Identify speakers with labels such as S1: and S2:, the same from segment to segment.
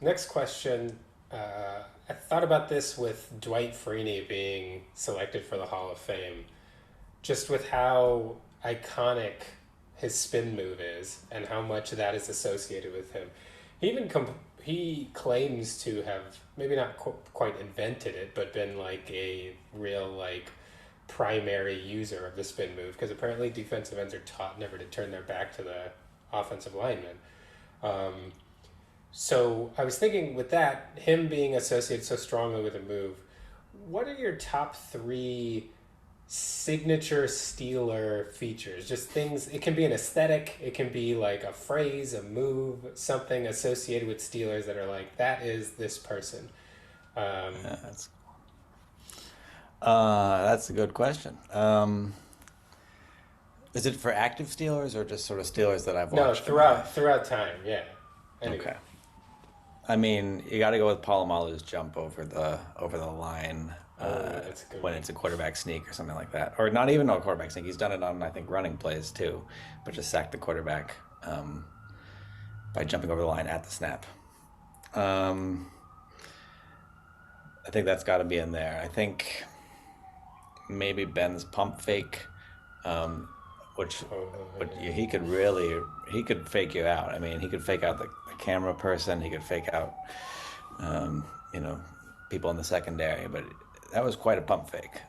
S1: Next question. I thought about this with Dwight Freeney being selected for the Hall of Fame, just with how iconic his spin move is and how much that is associated with him. He even he claims to have maybe not quite invented it, but been like a real like primary user of the spin move because apparently defensive ends are taught never to turn their back to the offensive lineman. Um, so I was thinking with that, him being associated so strongly with a move, what are your top three signature Steeler features? Just things, it can be an aesthetic, it can be like a phrase, a move, something associated with Steelers that are like, that is this person. Um,
S2: Yeah, that's a good question. Is it for active Steelers or just sort of Steelers that I've
S1: no,
S2: watched in my life?
S1: throughout time, yeah. Anyway.
S2: Okay. I mean, you got to go with Palomalu's jump over the line
S1: Oh, that's a good
S2: when
S1: one.
S2: it's a quarterback sneak or something like that, or not even a quarterback sneak. He's done it on I think running plays too, but just sacked the quarterback by jumping over the line at the snap. Um, I think that's got to be in there. I think maybe Ben's pump fake, um, which
S1: Oh,
S2: he could really he could fake you out. I mean, he could fake out the camera person. He could fake out um, you know people in the secondary, but that was quite a pump fake.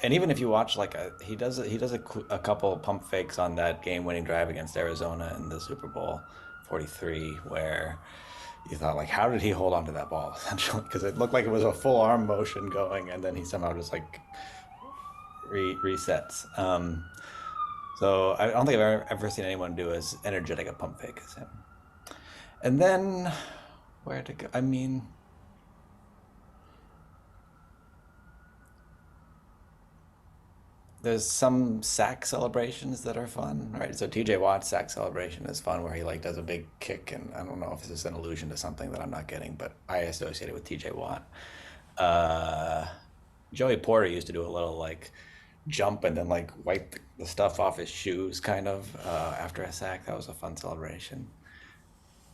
S2: And even if you watch like he does a couple pump fakes on that game-winning drive against Arizona in the Super Bowl 43, where you thought like, how did he hold on to that ball essentially? Because it looked like it was a full arm motion going, and then he somehow just like resets. So I don't think I've ever seen anyone do as energetic a pump fake as him. And then where to go? I mean, there's some sack celebrations that are fun, right? So TJ Watt's sack celebration is fun, where he like does a big kick, and I don't know if this is an allusion to something that I'm not getting, but I associate it with TJ Watt. Uh, Joey Porter used to do a little like jump and then like wipe the stuff off his shoes, kind of after a sack. That was a fun celebration.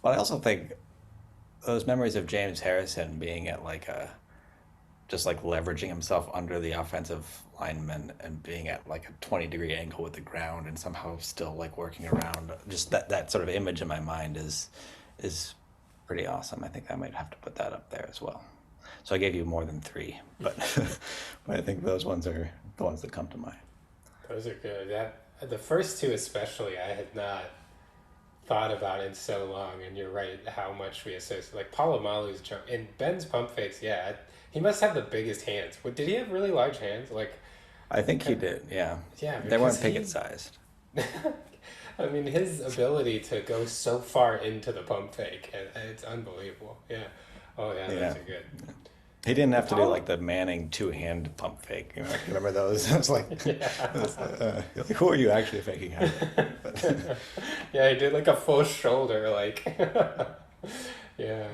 S2: But I also think those memories of James Harrison being at like a just like leveraging himself under the offensive lineman and being at like a 20-degree angle with the ground and somehow still like working around. Just that sort of image in my mind is pretty awesome. I think I might have to put that up there as well. So I gave you more than three, but but I think those ones are the ones that come to mind.
S1: those are good. That the first two especially, I had not thought about in so long, and you're right how much we associate like Palomalu's jump and Ben's pump fakes. Yeah, he must have the biggest hands. What did he have? Really large hands? Like,
S2: I think he did. Yeah,
S1: yeah,
S2: they
S1: because
S2: weren't picket
S1: he.
S2: sized.
S1: I mean, his ability to go so far into the pump fake, it's unbelievable. Yeah. Oh yeah, those
S2: Yeah.
S1: are good.
S2: He didn't
S1: The
S2: have to do
S1: Palo.
S2: like the Manning two-hand pump fake. Remember those? It's like,
S1: Yeah.
S2: like, who are you actually faking out? But
S1: Yeah, he did like a full shoulder, like. Yeah,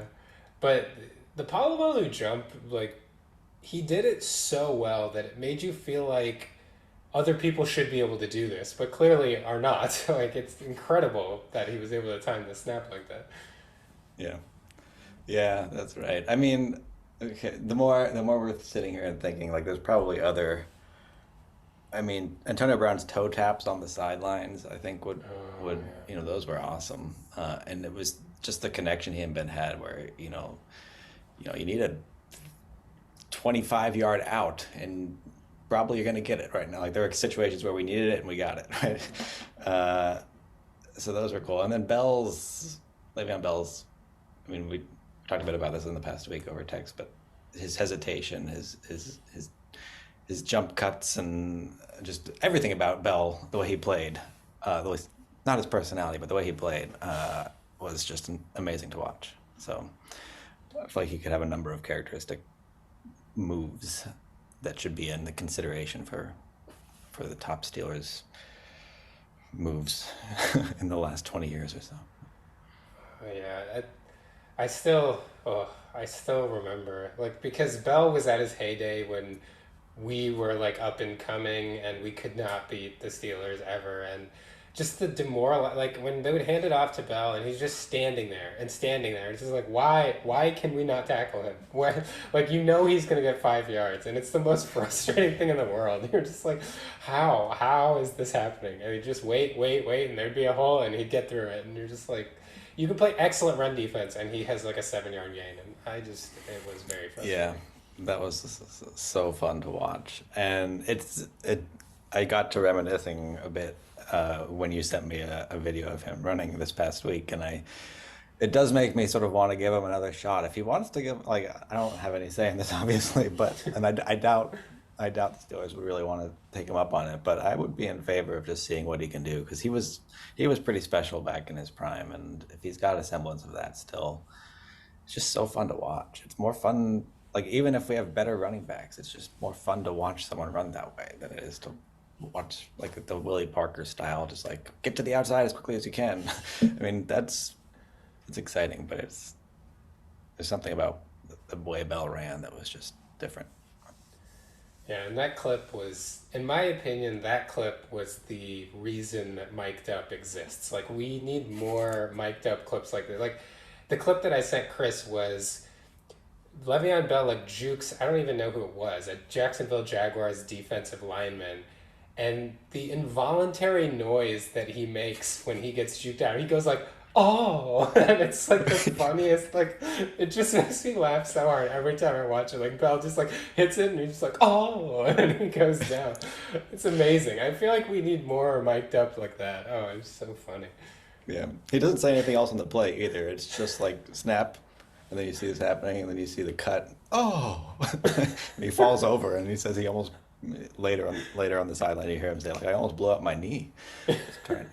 S1: but the Palomalu jump, like he did it so well that it made you feel like other people should be able to do this, but clearly are not. Like it's incredible that he was able to time the snap like that.
S2: yeah, yeah, that's right. I mean, okay, the more we're sitting here and thinking, like, there's probably other. I mean, Antonio Brown's toe taps on the sidelines, I think
S1: Oh
S2: would those were awesome, and it was just the connection he and Ben had, where you need a 25-yard out, and probably you're going to get it right now. Like there were situations where we needed it and we got it, right? Uh, so those were cool. And then Le'Veon Bell's. I mean, we talked a bit about this in the past week over text, but his hesitation, his jump cuts, and just everything about Bell, the way he played, the way, not his personality, but the way he played, was just amazing to watch. So I feel like he could have a number of characteristic moves that should be in the consideration for the top Steelers moves in the last 20 years or so.
S1: yeah, I still remember like because Bell was at his heyday when we were like up and coming and we could not beat the Steelers ever and just the demoral, like when they would hand it off to Bell and he's just standing there and standing there. It's just like, why can we not tackle him? Why, like, you know he's gonna get 5 yards, and it's the most frustrating thing in the world. You're just like, how is this happening? And he'd just wait, and there'd be a hole, and he'd get through it, and you're just like, you can play excellent run defense, and he has like a 7 yard gain, and it was very
S2: Yeah,
S1: frustrating.
S2: that was so fun to watch, and it. I got to reminiscing a bit when you sent me a video of him running this past week, and it does make me sort of want to give him another shot if he wants to give. Like, I don't have any say in this, obviously, but I doubt the Steelers would really want to take him up on it, but I would be in favor of just seeing what he can do because he was pretty special back in his prime, and if he's got a semblance of that still, it's just so fun to watch. It's more fun, like even if we have better running backs, it's just more fun to watch someone run that way than it is to watch like the Willie Parker style, just like get to the outside as quickly as you can. I mean, it's exciting, but there's something about the way Bell ran that was just different.
S1: Yeah, and that clip was, in my opinion, that clip was the reason that mic'd up exists. Like, we need more mic'd up clips like that. Like, the clip that I sent Chris was Le'Veon Bell, like, jukes, I don't even know who it was, a Jacksonville Jaguars defensive lineman. And the involuntary noise that he makes when he gets juked out, he goes like, oh, and it's like the funniest, like, it just makes me laugh so hard every time I watch it. Like, Bell just like hits it and he's just like, oh, and he goes down. It's amazing. I feel like we need more mic'd up like that. Oh, it's so funny.
S2: Yeah, he doesn't say anything else on the play either. It's just like snap, and then you see this happening, and then you see the cut. Oh, and he falls over, and he says he almost later on the sideline you hear him say like I almost blew up my knee. Just trying.